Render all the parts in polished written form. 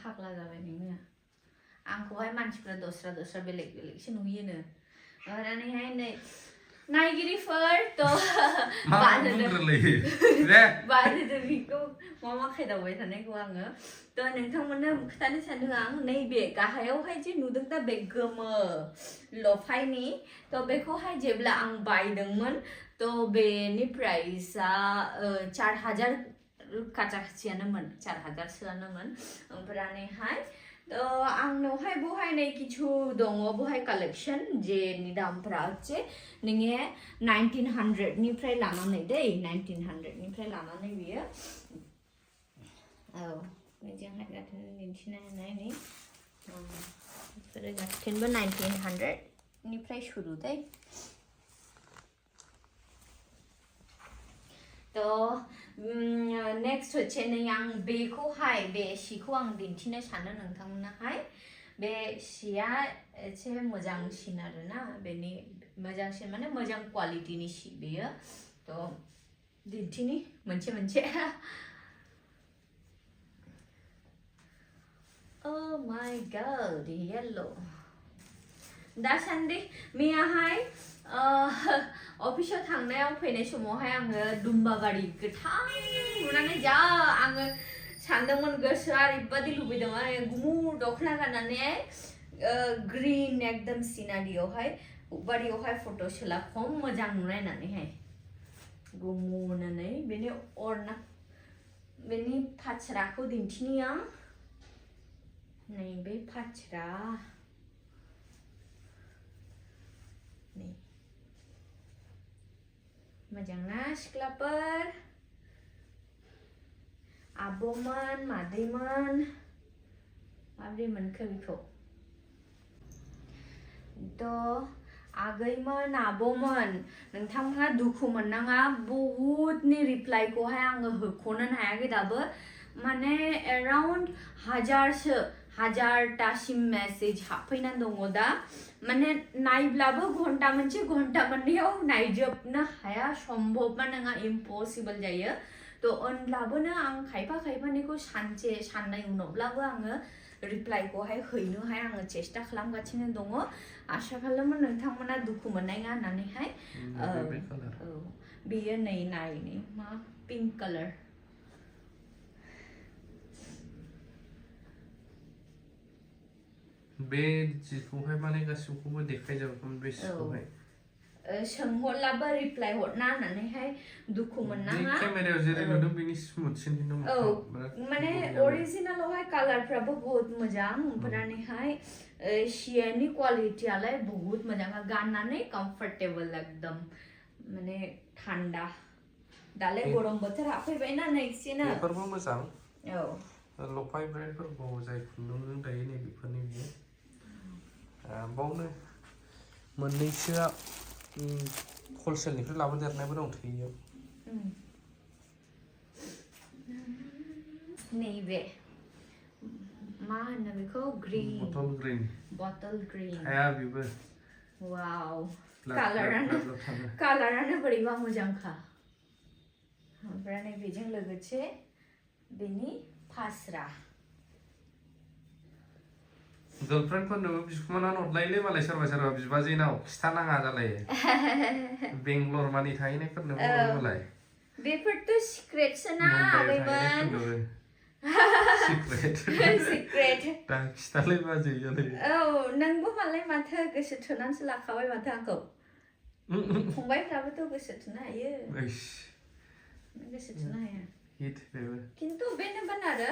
फाग्ला जाबाय नोङो आंखौहाय मानसिफ्रा दस्रा दस्रा बेलेग बेलेगसो नुयोनो ओमफ्रायहाय नै नायगिरिफोर बादोदो बेखौ मा खायदावबाय थानायखौ आङो नोंथांमोननो खोथानो सानदों आं नैबे गाहायावहाय जे नुदों दा बे गोमो लफायनि बेखौहाय जेब्ला आं बायदोंमोन बेनि प्राइसआ 4000 खाथियानोमोन 4000सोआनोमोन ओमफ्रायहाय आंनावहाय बहाय नै किछु दङ बहाय कालेक्शन जेनि दामफ्रा हচ্ছে नोङो 1900 निफ्राय लानानै दै 1900 निफ्राय लानानै बियो मोजांहाय गाथोन दिन्थिनो हानाय नै बेफोरो गाथोनबो 1900 निफ्राय सुरु दै नेक्स्ट हচ্ছে नै आं बेखौहाय बे सिखौ आं दिन्थिनो सानो नोंथांमोननोहाय बे सिया एसे मोजांसिन आरोना बेनि मोजांसिन माने मोजां क्वालिटिनि सि बेयो दिन्थिनि मोनसे Oh my god, yellow. दासान्दि मैयाहाय अफिसाव थांनायाव फैनाय समावहाय आङो दुम्बाबारि गोथां नुनानै जा आङो सानदोंमोन गोसोआ ओरैबादि लुबैदोंमोन गुमुर दखना गाननानै ग्रीन एकदम सिनारियावहाय बारियावहाय फट' सोला खम मोजां नुनाय होननानैहाय गुमुरनानै बेनि फास्राखौ दिन्थिनि आं नैबे फास्रा मोजांना सिख्लाफोर आब'मोन मादैमोन माब्रै मोनखो बेखौ आगैमोन आब'मोन नोंथांमोना दुखु मोननाङा बहुतनि रिप्लाइखौहाय आङो होख'नो हायाखै दाबो माने एराउन्ड 1000टासिम मेसेज हाबफैनानै दङ दा माने नायब्लाबो घन्टा मोननैयाव नायजोबनो हाया सम्भबा नङा इम्पसिबल जायो होनब्लाबोनो आं खायफानिखौ साननाय उनावब्लाबो आङो रिप्लाइखौहाय हैनोहाय आङो चेष्टा खालामगासिनो दङ आसा खालामो नोंथांमोना दुखु मोननाय नङा होननानैहाय बेयो नै मा पिंक कालार बे जिखौहाय माने गासिबखौबो देखायजोबोमोन बे सिखौहाय सोंहरलाबो रिप्लाइ हरना होननानैहाय दुखु मोननाङा केमेरायाव जेरै नुदों बेनि स्मुथसिन माने अरिजिनालावहाय कालारफ्राबो बहुत मोजां ओमफ्रायहाय सियानि क्वालिटियालाय बहुत मोजां गाननानै कम्फर्टेबल एकदम माने थान्दा दालाय गरम बोथोर हाबफैबायना नैसिना बेफोरबो मोजां लफाय ब्रेन्डफोरखौ जाय खुन्दुंजों दायो नै बेफोरनि बियो बावनो मोननैसोआ हलसेलनिफ्राय लाबोदेरनायबो दं थैयाव नैबे मा होनो बेखौ ग्रीन बटल ग्रीन हाया बेबो वाव कालारानो बोरैबा मोजांखा ओमफ्राय बेजों लोगोसे बेनि फास्रा गर्लफ्रेन्डफोरनोबो बिखुमानानै हरलायोलै मालाय सोरबा बिबाजैनाव खिथानाङा जालायो बेंगलर मानि थाहैनायफोरनोबो हरो मालाय बेफोरथ' सिक्रेटसोना आगैमोन सिक्रेट दा खिथालाय बाजै जालायो नोंबो मालाय माथो गोसो थोनानैसो लाखाबाय माथो आंखौ फंबायफ्राबोथ' गोसो थोनो हायो गोसो थोनो हाया खिन्थु बेनोमोन आरो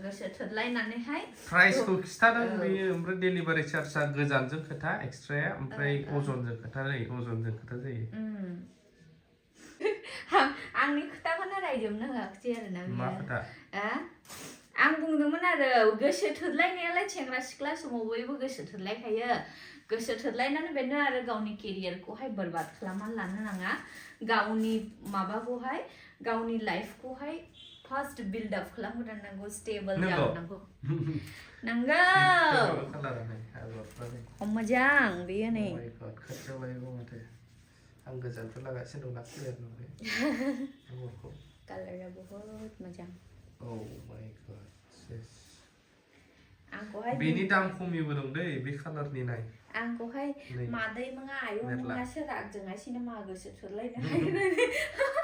गोसो थोलायनानैहाय प्राइसखौ खिथादों बेयो ओमफ्राय डेलिभारि चार्जआ गोजानजों खोथा एक्सट्राया ओमफ्राय अजनजों खोथा जायो आंनि खोथाखौनो रायजोबनो होआखिसै आरोना मा खोथा आं बुंदोंमोन आरो गोसो थोलायनायालाय सेंग्रा सिख्ला समाव बयबो गोसो थोलायखायो गोसो थोलायनानै बेनो आरो गावनि केरियारखौहाय बरबाद खालामनानै लानो नाङा गावनि माबाखौहाय गावनि लाइफखौहाय फार्स्ट बिल्ड आप खालामग्रोनांगौ स्टेबल जानांगौ नंगौ मोजां बेयो नै आं गोजाननिफ्राय लागासिनो दं क्लियार नुबाय कालारा बहुत मोजां Oh my god, yes. आंखौहाय बेनि दाम खमिबो दं दै बे कालारनि नाय आंखौहाय नै मादै मङा आयं मेरला मङासो रागजोंहायसिनो मागोसो थुरलायनो हायो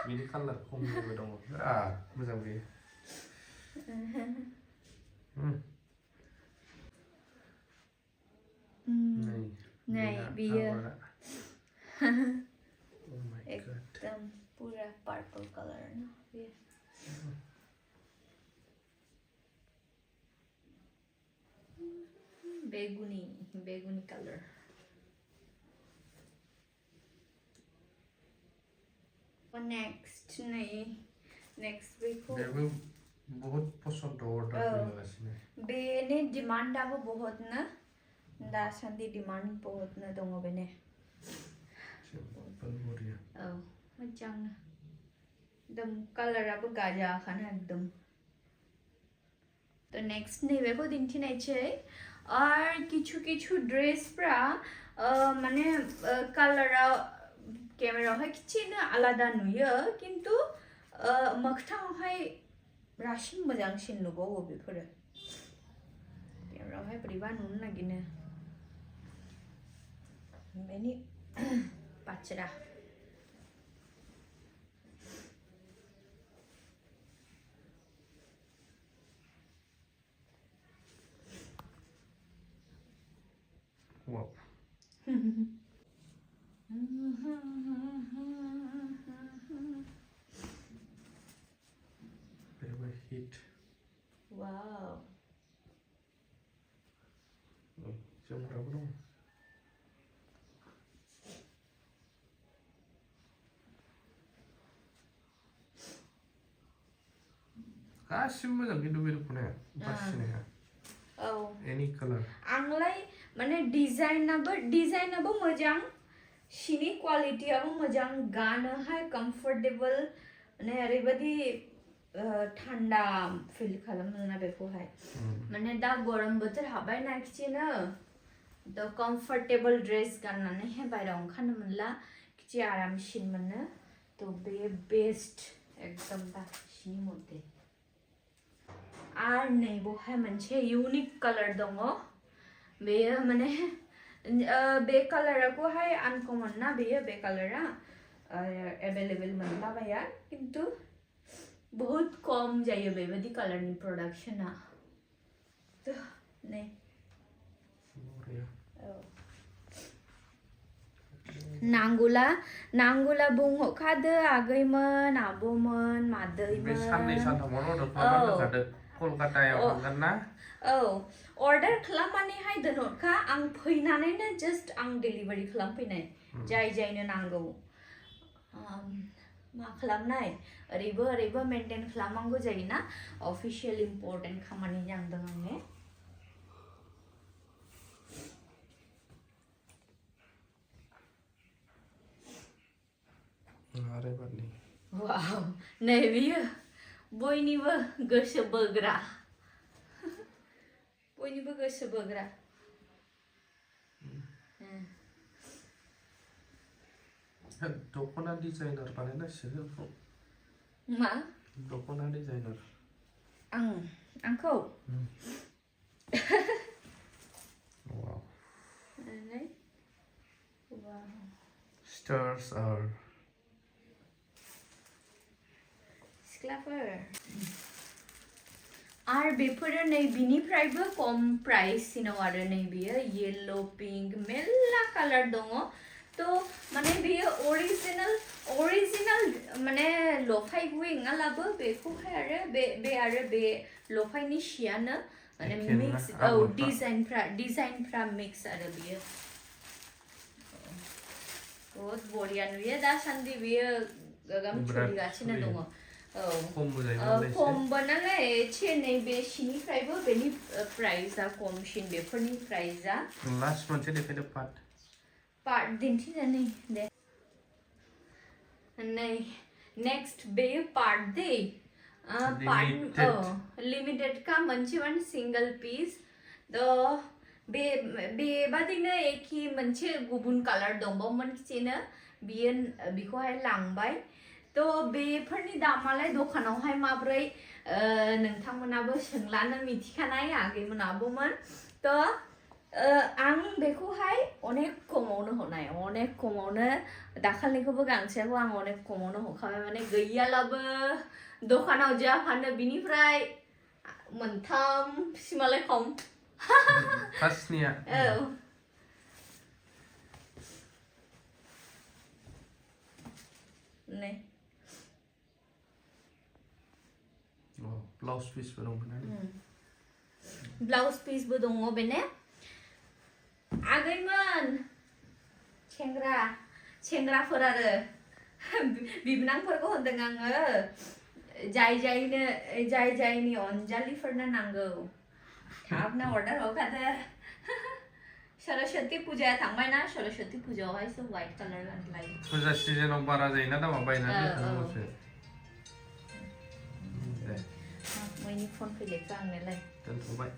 बेनि कालार खमिबो दङ बिराद मोजां बेयो नै बियो Oh my god. एकदम पूरा पर्पल कलर ना ये बेगुनी कलर और नेक्स्ट नहीं नेक्स्ट देखो बेबो बहुत पसंद अर्डार फैगासिनो बेनि डिमान्डआबो बहुत ना दासान्दि डिमान्ड बहुत ना दङ बेने औ मोजां एकदम कालाराबो गाजाखानो एकदम तो नेक्स्ट नैबेखौ दिन्थिनायसै और किछु ड्रेसफ्रा माने कालारा केमेरायावहाय किछिनो आलादा नुयो किन्तु मोगथाङावहाय रासिन मोजांसिन नुबावो बेफोरो केमेरायावहाय बोरैबा नुनो नागिरो बेनि बाथ्रा Wow. Very hit. Wow. जोमग्राबो दं गासिबो मोजां किन्तु बे दख'नाया बासिनाया औ एनि कालार आंलाय माने डिजाइनाबो मोजां सिनि क्वालिटियाबो मोजां गानोहाय कम्फर्टेबल माने ओरैबायदि थान्दा फिल खालामोना बेखौहाय माने दा गरम बोथोर हाबबाय ना खिथिनो दा कम्फर्टेबल ड्रेस गाननानैहाय बायरायाव ओंखारनो मोनला खिथि आरामसिन मोनो तो बे बेस्ट एकदम दा सिनि मथे आर नै बहाय मोनसे इउनिक कालार दङ बेयो माने बे कालारखौहाय आनकमन ना बेयो बे कालारा एभेलेबल मोनलाबाया किन्तु बहुत कम जायो बेबायदि कालारनि प्रडाक्शना तो नै नांगुला बुंहरखादो आगैमोन आब'मोन मादैमोन बे साननै सानथामावनो अर्डार खालामनानै दोनखादो कलकातायाव थांगोन ना औ अर्डार खालामनानैहाय दोनहरखा आं फैनानैनो जास्ट आं डेलिभारि खालामफैनाय जायनो नांगौ मा खालामनाय ओरैबो मेनटेन खालामनांगौ जायोना अफिशियल इम्पर्टेन्ट खामानि जादों आंने वाव नै बियो बयनिबो गोसो बोग्रा दख'ना डिजाइनार बानायनांसिगोन मा दख'ना डिजाइनार आंखौ Wow. Wow. Stars are सिख्लाफोर आर बेफोरो नै बिनिफ्रायबो खम प्राइससिनाव आरो नै बियो येलो पिंक मेल्ला कालार दङ तो माने बियो ओरिजिनल माने लफाय गुइङालाबो बेखौहाय आरो बे लफायनि सियानो माने मिक्स औ डिजाइनफ्रा मिक्स आरो बियो बहुत बढिया नुयो दासान्दि बियो गोबां सोलिगासिनो दङ खमबो नालाय एसे नैबे सिनिफ्रायबो बेनि प्राइसआ खमसिन बेफोरनि प्राइसआ लास्ट मोनसे देखायदो पार्ट दिन्थिनानै दे नै नेक्स्ट बे पार्ट दे लिमिटेड का मोनसे सिंगल पीस बेबादिनो एखे मोनसे गुबुन कालार दंबावोमोन खिथिनो बिखौहाय लांबाय तो बेफोरनि दामालाय दखानावहाय माब्रै नोंथांमोनाबो सोंलानो मिथिखानाय आगैमोन आब'मोन आं बेखौहाय अनेक खमावनो हरनाय अनेक खमावनो दाखालिखौबो गांसेखौ आं अनेक खमावनो हरखाबाय माने गैयालाबो दखानाव जा फानो बिनिफ्राय मोनथाम सिमालाय खम फार्स्टनिया औ नै ब्लाउस पिसबो दंमोन ब्लाउस पिसबो दङ बेने आगैमोन सेंग्राफोर आरो बिबोनांफोरखौ होनदों आङो जाय जायनि अनजालिफोरनो नांगौ थाबनो अर्डार हरखादो सरस्वती फुजाया थांबायना सरस्वती फुजायावहायसो व्हाइट कालार लायो फुजा सिजनाव बारा जायोना दामा बायनानै दोनखानांगौसो दे मैनि फन फैलेखौ आंनोलाय दोनथ'बाय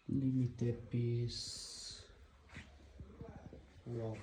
limited piece wow